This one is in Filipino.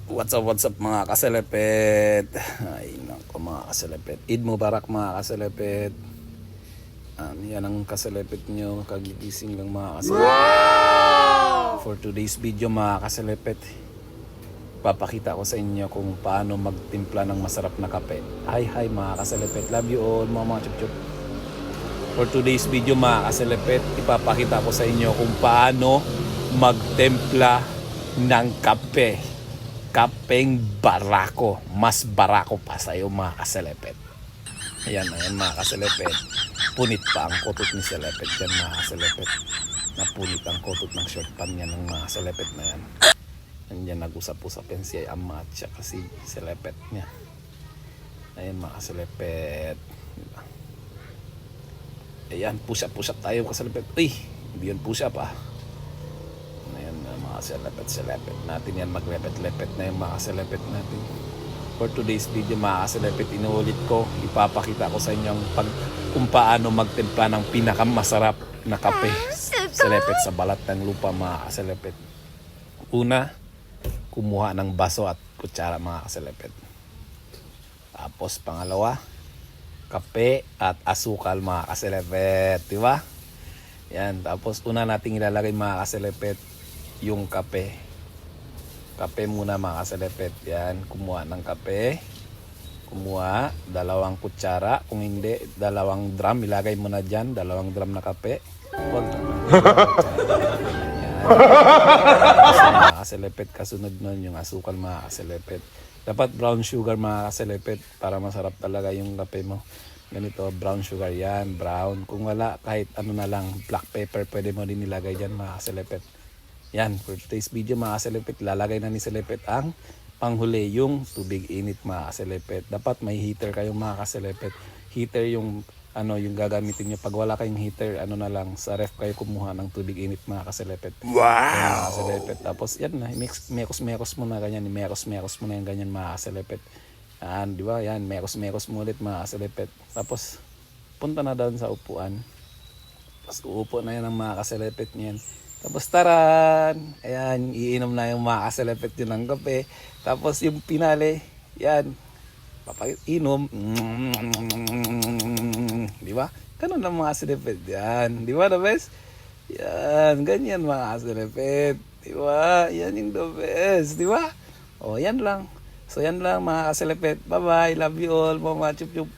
What's up mga kaselepet? Ay nako mga kaselepet. Eid Mubarak mga kaselepet. Yan ang kaselepet nyo. Kagigising lang mga kaselepet. Wow! For today's video mga kaselepet, papakita ko sa inyo kung paano magtimpla ng masarap na kape. Hi mga kaselepet. Love you all mga chup-chup. For today's video mga kaselepet, ipapakita ko sa inyo kung paano magtimpla ng kape. Kapeng barako, mas barako pa sa iyo mga kaselepet. Ayan mga kaselepet. Punit pa ang kutot ni selepet yan mga kaselepet. Napunit ang kutot ng short pan yan ng mga selepet na yan. Yan nag-usap-usap yan si ama at siya kasi selepet niya. Ayan mga kaselepet. Ayan, push up tayo kaselepet. Uy, hindi yun push up mga selepet natin yan, maglepet-lepet na yung mga selepet natin. For today's video mga selepet, inuulit ko, ipapakita ko sa inyo kung paano magtimpla ng pinakamasarap na kape selepet sa balat ng lupa mga selepet. Una, kumuha ng baso at kutsara mga selepet. Tapos pangalawa, kape at asukal mga selepet, di ba? Yan, tapos una nating ilalagay mga selepet yung kape muna mga kaselepet. Yan, kumuha ng kape, kumuha 2 kutsara, kung hindi 2 drum, ilagay mo na dyan 2 drum na kape. Huwag mga kaselepet. Kasunod nun yung asukal mga kaselepet. Dapat brown sugar mga kaselepet para masarap talaga yung kape mo. Ganito, brown sugar yan, brown. Kung wala, kahit ano na lang, black pepper, pwede mo din ilagay dyan mga kaselepet. Yan, for today's video mga kaselepet, lalagay na ni selepet ang panghuli, yung tubig init mga kaselepet. Dapat may heater kayong mga kaselepet. Heater yung yung gagamitin nyo. Pag wala kayong heater, na lang, sa ref kayo kumuha ng tubig init mga kaselepet. Wow! Mga kaselepet. Tapos yan na, mekos mo na ganyan, mekos mo na yung ganyan mga kaselepet. Yan, di ba? Yan, mekos mo ulit mga kaselepet. Tapos punta na doon sa upuan. Tapos uupo na yan ang mga kaselepet niyan. Tapos taran, ayan, iinom na yung mga kaselepet yun ng kape. Tapos yung pinali, yan, papainom. Di ba? Ganun lang mga kaselepet yan. Di ba the best? Yan, ganyan mga kaselepet. Di ba? Yan yung the best. Di ba? O, yan lang. So yan lang mga kaselepet. Bye-bye. Love you all mga chup-chup.